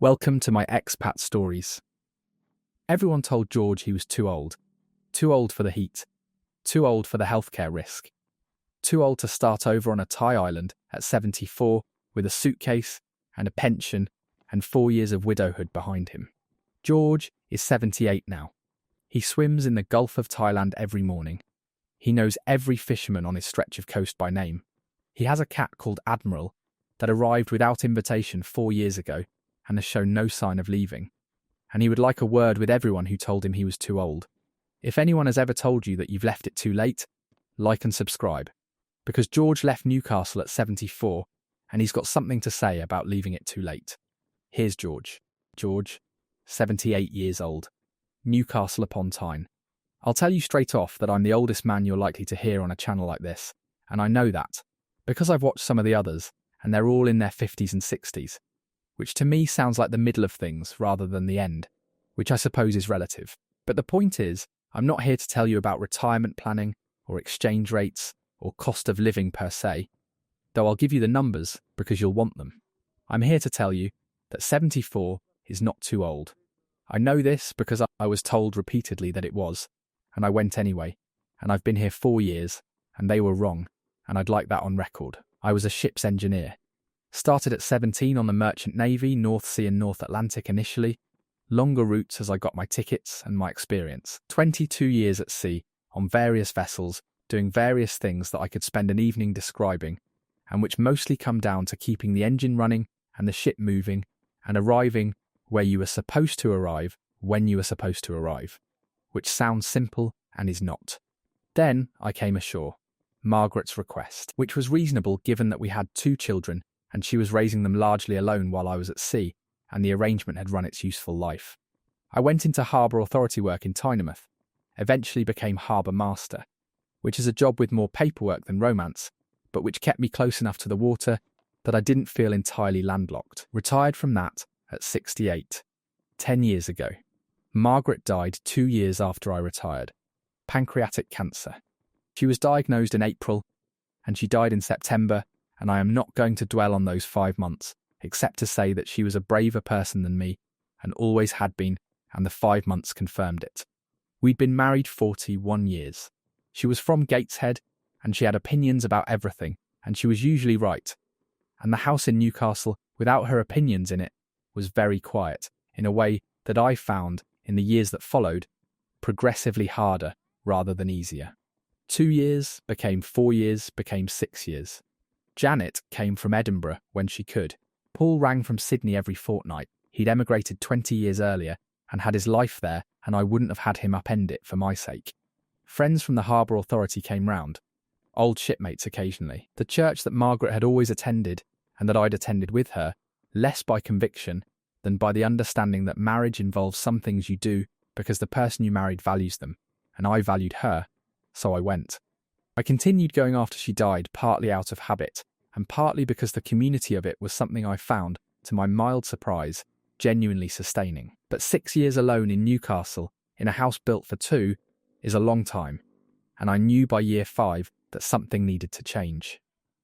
Welcome to my expat stories. Everyone told George he was too old for the heat, too old for the healthcare risk, too old to start over on a Thai island at 74 with a suitcase and a pension and 4 years of widowhood behind him. George is 78 now. He swims in the Gulf of Thailand every morning. He knows every fisherman on his stretch of coast by name. He has a cat called Admiral that arrived without invitation 4 years ago and has shown no sign of leaving. And he would like a word with everyone who told him he was too old. If anyone has ever told you that you've left it too late, like and subscribe. Because George left Newcastle at 74 and he's got something to say about leaving it too late. Here's George. George, 78 years old. Newcastle upon Tyne. I'll tell you straight off that I'm the oldest man you're likely to hear on a channel like this, and I know that, because I've watched some of the others, and they're all in their 50s and 60s, which to me sounds like the middle of things rather than the end, which I suppose is relative. But the point is, I'm not here to tell you about retirement planning, or exchange rates, or cost of living per se, though I'll give you the numbers because you'll want them. I'm here to tell you that 74 is not too old. I know this because I was told repeatedly that it was, and I went anyway, and I've been here 4 years, and they were wrong, and I'd like that on record. I was a ship's engineer. Started at 17 on the Merchant Navy, North Sea and North Atlantic initially, longer routes as I got my tickets and my experience. 22 years at sea, on various vessels, doing various things that I could spend an evening describing, and which mostly come down to keeping the engine running and the ship moving, and arriving where you were supposed to arrive when you were supposed to arrive, which sounds simple and is not. Then I came ashore. Margaret's request, which was reasonable given that we had 2 children and she was raising them largely alone while I was at sea, and the arrangement had run its useful life. I went into harbour authority work in Tynemouth, eventually became harbour master, which is a job with more paperwork than romance, but which kept me close enough to the water that I didn't feel entirely landlocked. Retired from that at 68, 10 years ago. Margaret died 2 years after I retired. Pancreatic cancer. She was diagnosed in April, and she died in September, and I am not going to dwell on those 5 months, except to say that she was a braver person than me, and always had been, and the 5 months confirmed it. We'd been married 41 years. She was from Gateshead, and she had opinions about everything, and she was usually right. And the house in Newcastle, without her opinions in it, was very quiet, in a way that I found, in the years that followed, progressively harder rather than easier. 2 years became 4 years, became 6 years. Janet came from Edinburgh when she could. Paul rang from Sydney every fortnight. He'd emigrated 20 years earlier and had his life there, and I wouldn't have had him upend it for my sake. Friends from the harbour authority came round. Old shipmates occasionally. The church that Margaret had always attended, and that I'd attended with her, less by conviction than by the understanding that marriage involves some things you do because the person you married values them, and I valued her, so I went. I continued going after she died, partly out of habit, and partly because the community of it was something I found, to my mild surprise, genuinely sustaining. But 6 years alone in Newcastle, in a house built for 2, is a long time, and I knew by year 5 that something needed to change.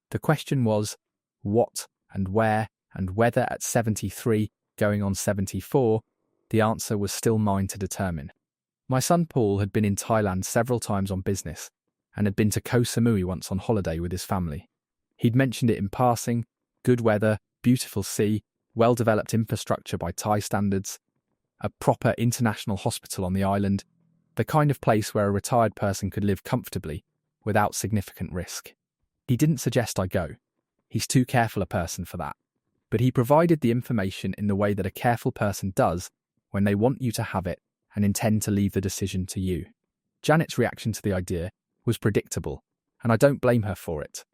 The question was, what and where and whether at 73, going on 74, the answer was still mine to determine. My son Paul had been in Thailand several times on business, and had been to Koh Samui once on holiday with his family. He'd mentioned it in passing: good weather, beautiful sea, well-developed infrastructure by Thai standards, a proper international hospital on the island, the kind of place where a retired person could live comfortably, without significant risk. He didn't suggest I go. He's too careful a person for that. But he provided the information in the way that a careful person does when they want you to have it and intend to leave the decision to you. Janet's reaction to the idea was predictable, and I don't blame her for it.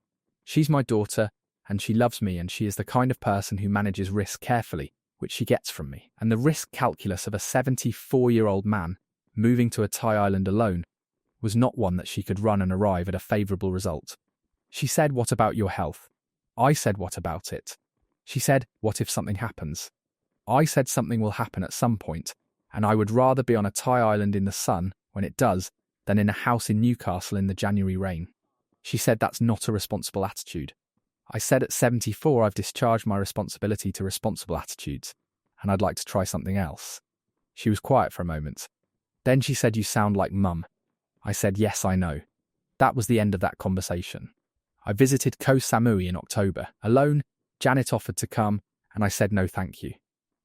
She's my daughter, and she loves me, and she is the kind of person who manages risk carefully, which she gets from me. And the risk calculus of a 74-year-old man moving to a Thai island alone was not one that she could run and arrive at a favourable result. She said, "What about your health?" I said, "What about it?" She said, "What if something happens?" I said something will happen at some point, and I would rather be on a Thai island in the sun, when it does, than in a house in Newcastle in the January rain. She said that's not a responsible attitude. I said at 74 I've discharged my responsibility to responsible attitudes, and I'd like to try something else. She was quiet for a moment. Then she said, "You sound like Mum." I said, "Yes, I know." That was the end of that conversation. I visited Koh Samui in October. Alone, Janet offered to come, and I said no thank you,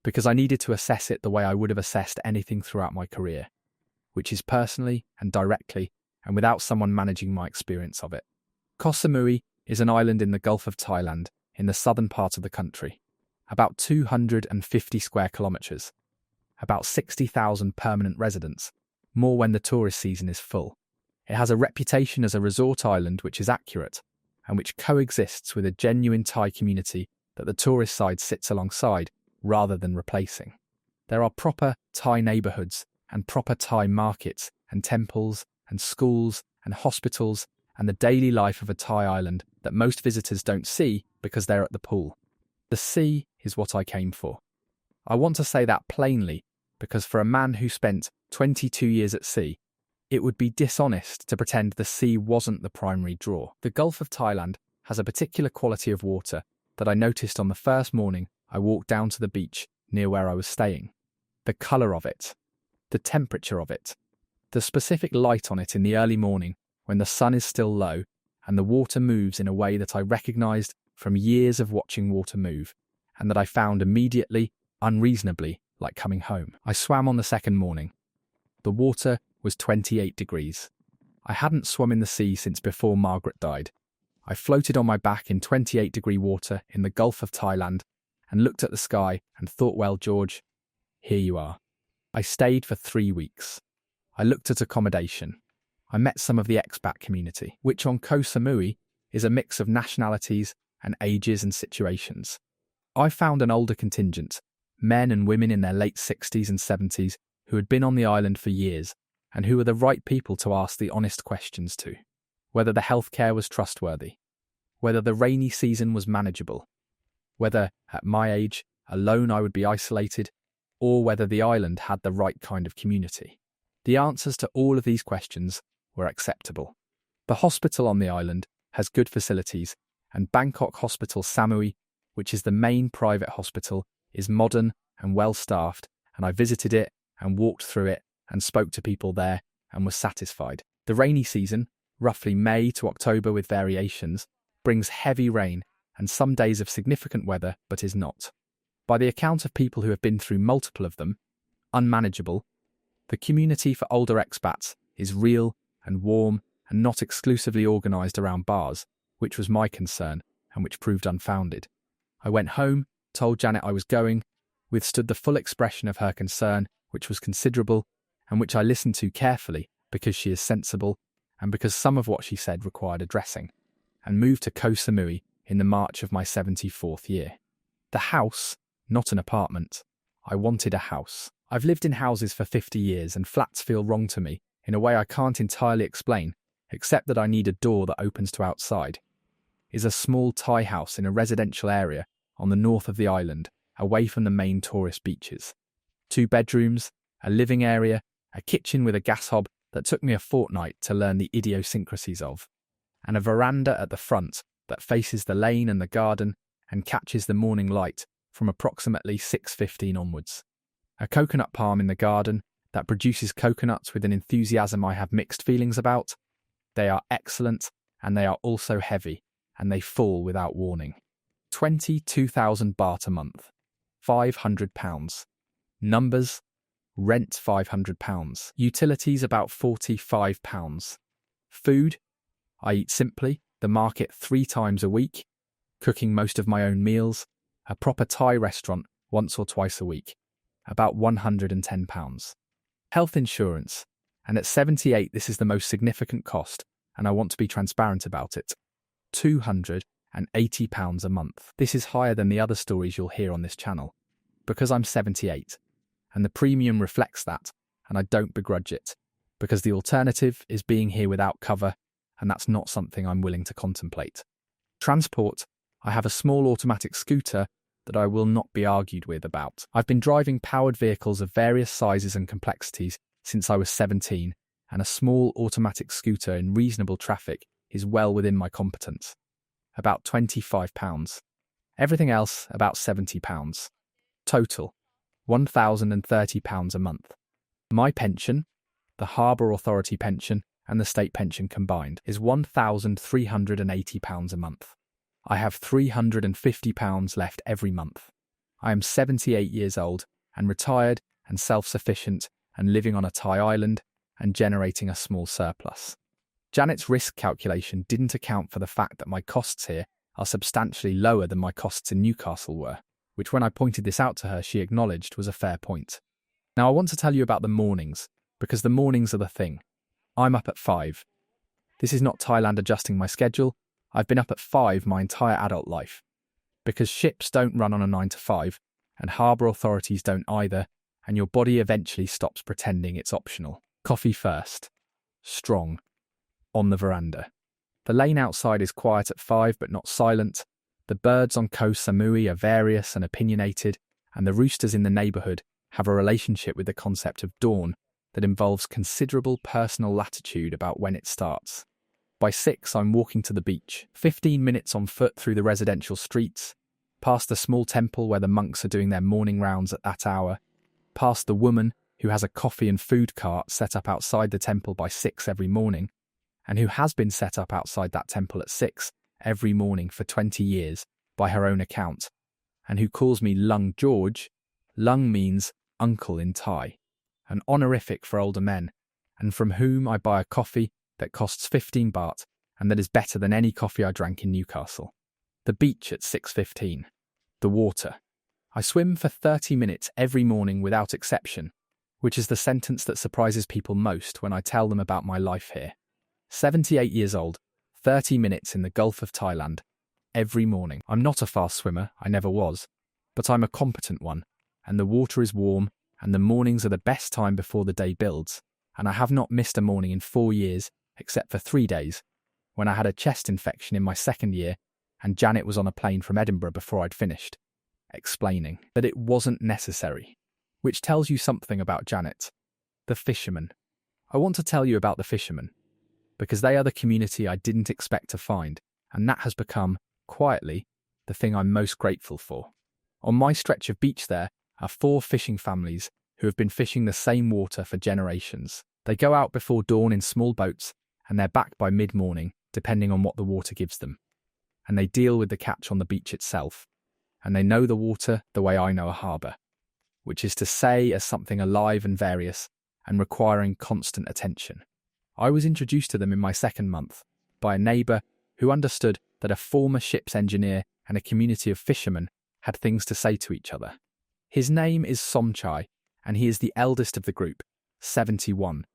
because I needed to assess it the way I would have assessed anything throughout my career, which is personally and directly, and without someone managing my experience of it. Koh Samui is an island in the Gulf of Thailand, in the southern part of the country. About 250 square kilometres. About 60,000 permanent residents, more when the tourist season is full. It has a reputation as a resort island which is accurate, and which coexists with a genuine Thai community that the tourist side sits alongside rather than replacing. There are proper Thai neighbourhoods and proper Thai markets and temples and schools and hospitals and the daily life of a Thai island that most visitors don't see because they're at the pool. The sea is what I came for. I want to say that plainly because for a man who spent 22 years at sea, it would be dishonest to pretend the sea wasn't the primary draw. The Gulf of Thailand has a particular quality of water that I noticed on the first morning I walked down to the beach near where I was staying. The colour of it, the temperature of it, the specific light on it in the early morning when the sun is still low and the water moves in a way that I recognised from years of watching water move, and that I found immediately, unreasonably, like coming home. I swam on the second morning. The water was 28 degrees. I hadn't swum in the sea since before Margaret died. I floated on my back in 28-degree water in the Gulf of Thailand and looked at the sky and thought, well, George, here you are. I stayed for 3 weeks. I looked at accommodation. I met some of the expat community, which on Koh Samui is a mix of nationalities and ages and situations. I found an older contingent, men and women in their late 60s and 70s who had been on the island for years and who were the right people to ask the honest questions to. Whether the healthcare was trustworthy, whether the rainy season was manageable, whether, at my age, alone I would be isolated, or whether the island had the right kind of community. The answers to all of these questions were acceptable. The hospital on the island has good facilities, and Bangkok Hospital Samui, which is the main private hospital, is modern and well-staffed, and I visited it and walked through it and spoke to people there and was satisfied. The rainy season, roughly May to October with variations, brings heavy rain and some days of significant weather, but is not, by the account of people who have been through multiple of them, unmanageable. The community for older expats is real and warm and not exclusively organised around bars, which was my concern and which proved unfounded. I went home, told Janet I was going, withstood the full expression of her concern, which was considerable, and which I listened to carefully because she is sensible and because some of what she said required addressing, and moved to Koh Samui in the March of my 74th year. The house, not an apartment. I wanted a house. I've lived in houses for 50 years and flats feel wrong to me in a way I can't entirely explain, except that I need a door that opens to outside. Is a small Thai house in a residential area on the north of the island, away from the main tourist beaches. 2 bedrooms, a living area, a kitchen with a gas hob that took me a fortnight to learn the idiosyncrasies of, and a veranda at the front that faces the lane and the garden and catches the morning light from approximately 6:15 onwards. A coconut palm in the garden that produces coconuts with an enthusiasm I have mixed feelings about. They are excellent, and they are also heavy, and they fall without warning. 22,000 baht a month. £500. Numbers: rent £500. Utilities about £45. Food: I eat simply, the market 3 times a week, cooking most of my own meals, a proper Thai restaurant once or twice a week, about £110. Health insurance, and at 78 this is the most significant cost, and I want to be transparent about it. £280 a month. This is higher than the other stories you'll hear on this channel, because I'm 78, and the premium reflects that, and I don't begrudge it, because the alternative is being here without cover, and that's not something I'm willing to contemplate. Transport: I have a small automatic scooter that I will not be argued with about. I've been driving powered vehicles of various sizes and complexities since I was 17, and a small automatic scooter in reasonable traffic is well within my competence. About £25. Everything else about £70. Total: £1,030 a month. My pension, the Harbour Authority pension and the state pension combined, is £1,380 a month. I have £350 left every month. I am 78 years old and retired and self-sufficient and living on a Thai island and generating a small surplus. Janet's risk calculation didn't account for the fact that my costs here are substantially lower than my costs in Newcastle were, which when I pointed this out to her she acknowledged was a fair point. Now I want to tell you about the mornings, because the mornings are the thing. I'm up at 5. This is not Thailand adjusting my schedule. I've been up at 5 my entire adult life. Because ships don't run on a 9 to 5, and harbour authorities don't either, and your body eventually stops pretending it's optional. Coffee first. Strong. On the veranda. The lane outside is quiet at 5 but not silent. The birds on Koh Samui are various and opinionated, and the roosters in the neighbourhood have a relationship with the concept of dawn that involves considerable personal latitude about when it starts. By 6, I'm walking to the beach, 15 minutes on foot through the residential streets, past the small temple where the monks are doing their morning rounds at that hour, past the woman who has a coffee and food cart set up outside the temple by 6 every morning, and who has been set up outside that temple at 6 every morning for 20 years by her own account, and who calls me Lung George. Lung means uncle in Thai, an honorific for older men, and from whom I buy a coffee that costs 15 baht and that is better than any coffee I drank in Newcastle. The beach at 6:15. The water. I swim for 30 minutes every morning without exception, which is the sentence that surprises people most when I tell them about my life here. 78 years old, 30 minutes in the Gulf of Thailand, every morning. I'm not a fast swimmer, I never was, but I'm a competent one, and the water is warm, and the mornings are the best time before the day builds, and I have not missed a morning in 4 years, except for 3 days, when I had a chest infection in my second year, and Janet was on a plane from Edinburgh before I'd finished, explaining that it wasn't necessary, which tells you something about Janet. The fisherman. I want to tell you about the fisherman, because they are the community I didn't expect to find, and that has become, quietly, the thing I'm most grateful for. On my stretch of beach there are 4 fishing families who have been fishing the same water for generations. They go out before dawn in small boats, and they're back by mid-morning, depending on what the water gives them. And they deal with the catch on the beach itself, and they know the water the way I know a harbour, which is to say as something alive and various, and requiring constant attention. I was introduced to them in my second month by a neighbour who understood that a former ship's engineer and a community of fishermen had things to say to each other. His name is Somchai, and he is the eldest of the group, 71,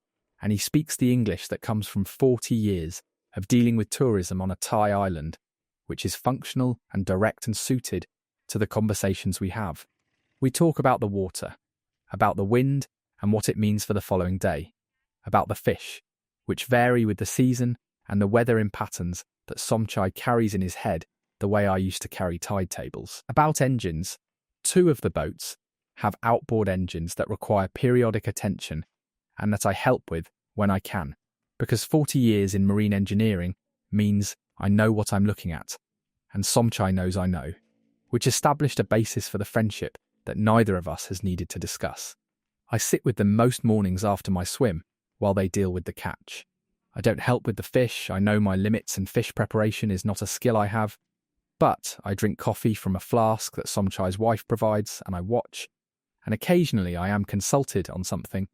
and he speaks the English that comes from 40 years of dealing with tourism on a Thai island, which is functional and direct and suited to the conversations we have. We talk about the water, about the wind and what it means for the following day, about the fish, which vary with the season, and the weather in patterns that Somchai carries in his head the way I used to carry tide tables. About engines, 2 of the boats have outboard engines that require periodic attention and that I help with when I can, because 40 years in marine engineering means I know what I'm looking at, and Somchai knows I know, which established a basis for the friendship that neither of us has needed to discuss. I sit with them most mornings after my swim, while they deal with the catch. I don't help with the fish, I know my limits and fish preparation is not a skill I have, but I drink coffee from a flask that Somchai's wife provides and I watch, and occasionally I am consulted on something,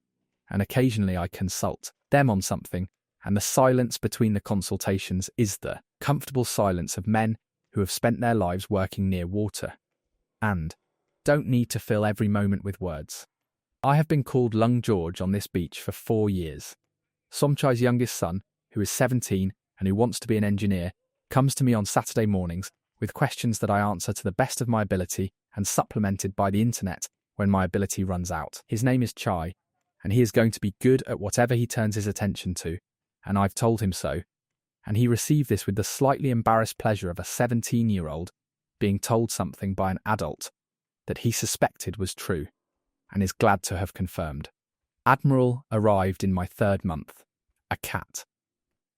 and occasionally I consult them on something, and the silence between the consultations is the comfortable silence of men who have spent their lives working near water, and don't need to fill every moment with words. I have been called Lung George on this beach for 4 years. Somchai's youngest son, who is 17 and who wants to be an engineer, comes to me on Saturday mornings with questions that I answer to the best of my ability and supplemented by the internet when my ability runs out. His name is Chai, and he is going to be good at whatever he turns his attention to, and I've told him so, and he received this with the slightly embarrassed pleasure of a 17-year-old being told something by an adult that he suspected was true, and is glad to have confirmed. Admiral arrived in my 3rd month. A cat.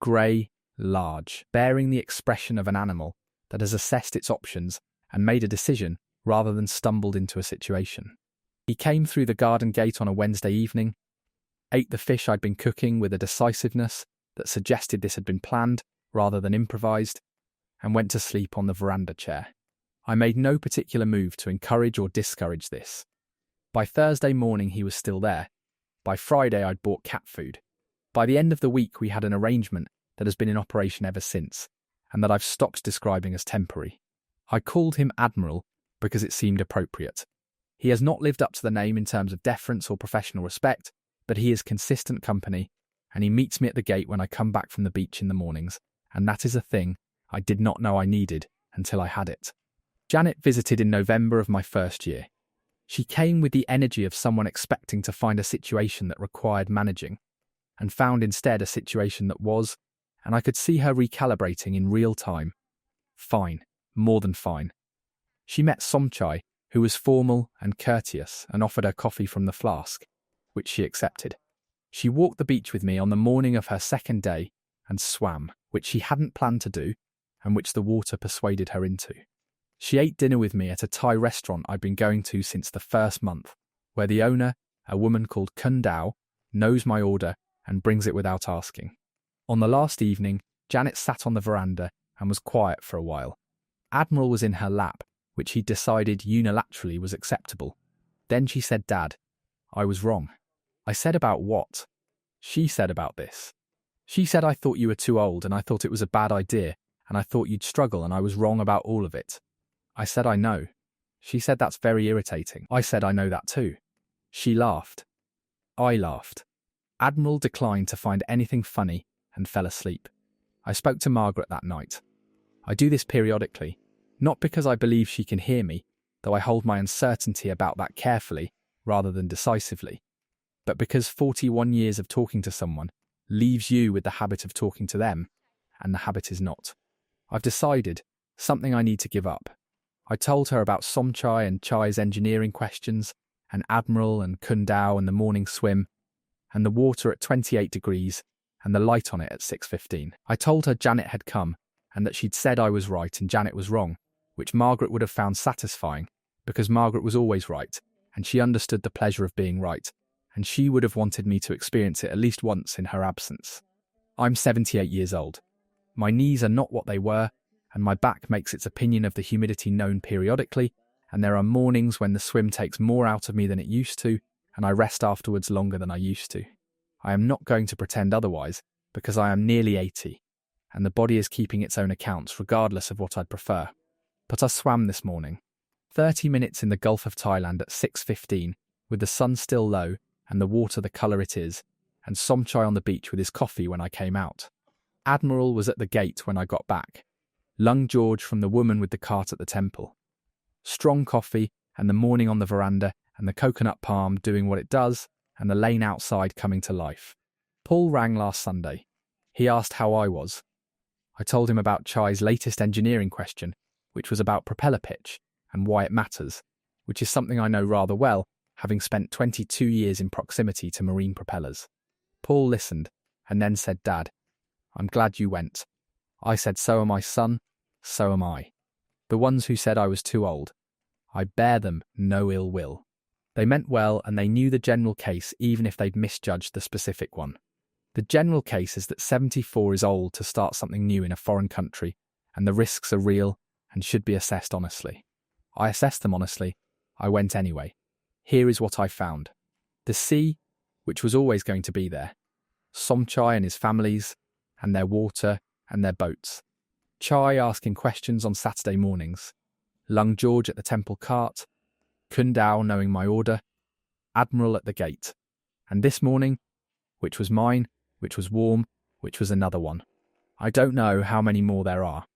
Grey, large, bearing the expression of an animal that has assessed its options and made a decision rather than stumbled into a situation. He came through the garden gate on a Wednesday evening, ate the fish I'd been cooking with a decisiveness that suggested this had been planned rather than improvised, and went to sleep on the veranda chair. I made no particular move to encourage or discourage this. By Thursday morning he was still there. By Friday I'd bought cat food. By the end of the week we had an arrangement that has been in operation ever since, and that I've stopped describing as temporary. I called him Admiral because it seemed appropriate. He has not lived up to the name in terms of deference or professional respect, but he is consistent company, and he meets me at the gate when I come back from the beach in the mornings, and that is a thing I did not know I needed until I had it. Janet visited in November of my first year. She came with the energy of someone expecting to find a situation that required managing, and found instead a situation that was, and I could see her recalibrating in real time. Fine, more than fine. She met Somchai, who was formal and courteous, and offered her coffee from the flask, which she accepted. She walked the beach with me on the morning of her second day and swam, which she hadn't planned to do, and which the water persuaded her into. She ate dinner with me at a Thai restaurant I'd been going to since the first month, where the owner, a woman called Kun Dao, knows my order and brings it without asking. On the last evening, Janet sat on the veranda and was quiet for a while. Admiral was in her lap, which he decided unilaterally was acceptable. Then she said, "Dad, I was wrong." I said, "About what?" She said, "About this." She said, "I thought you were too old and I thought it was a bad idea and I thought you'd struggle and I was wrong about all of it." I said, "I know." She said, "That's very irritating." I said, "I know that too." She laughed. I laughed. Admiral declined to find anything funny and fell asleep. I spoke to Margaret that night. I do this periodically, not because I believe she can hear me, though I hold my uncertainty about that carefully rather than decisively, but because 41 years of talking to someone leaves you with the habit of talking to them, and the habit is not. I've decided something I need to give up. I told her about Somchai and Chai's engineering questions, and Admiral and Kun Dao and the morning swim, and the water at 28 degrees and the light on it at 6:15. I told her Janet had come and that she'd said I was right and Janet was wrong, which Margaret would have found satisfying because Margaret was always right and she understood the pleasure of being right, and she would have wanted me to experience it at least once in her absence. I'm 78 years old. My knees are not what they were, and my back makes its opinion of the humidity known periodically, and there are mornings when the swim takes more out of me than it used to, and I rest afterwards longer than I used to. I am not going to pretend otherwise, because I am nearly 80, and the body is keeping its own accounts regardless of what I'd prefer. But I swam this morning. 30 minutes in the Gulf of Thailand at 6:15, with the sun still low and the water the colour it is, and Somchai on the beach with his coffee when I came out. Admiral was at the gate when I got back. Lung George from the woman with the cart at the temple. Strong coffee, and the morning on the veranda, and the coconut palm doing what it does, and the lane outside coming to life. Paul rang last Sunday. He asked how I was. I told him about Chai's latest engineering question, which was about propeller pitch and why it matters, which is something I know rather well, having spent 22 years in proximity to marine propellers. Paul listened, and then said, "Dad, I'm glad you went." I said, "So am I, son, so am I." The ones who said I was too old, I bear them no ill will. They meant well and they knew the general case even if they'd misjudged the specific one. The general case is that 74 is old to start something new in a foreign country, and the risks are real and should be assessed honestly. I assessed them honestly. I went anyway. Here is what I found. The sea, which was always going to be there. Somchai and his families, and their water, and their boats. Chai asking questions on Saturday mornings. Lung George at the temple cart. Kun Dao knowing my order. Admiral at the gate. And this morning, which was mine, which was warm, which was another one. I don't know how many more there are.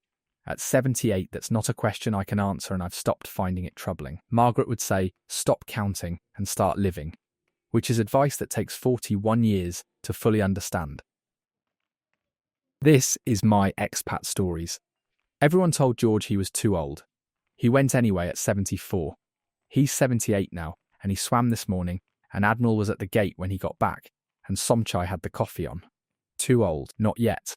At 78, that's not a question I can answer, and I've stopped finding it troubling. Margaret would say, stop counting and start living, which is advice that takes 41 years to fully understand. This is my expat stories. Everyone told George he was too old. He went anyway at 74. He's 78 now, and he swam this morning, and Admiral was at the gate when he got back, and Somchai had the coffee on. Too old, not yet.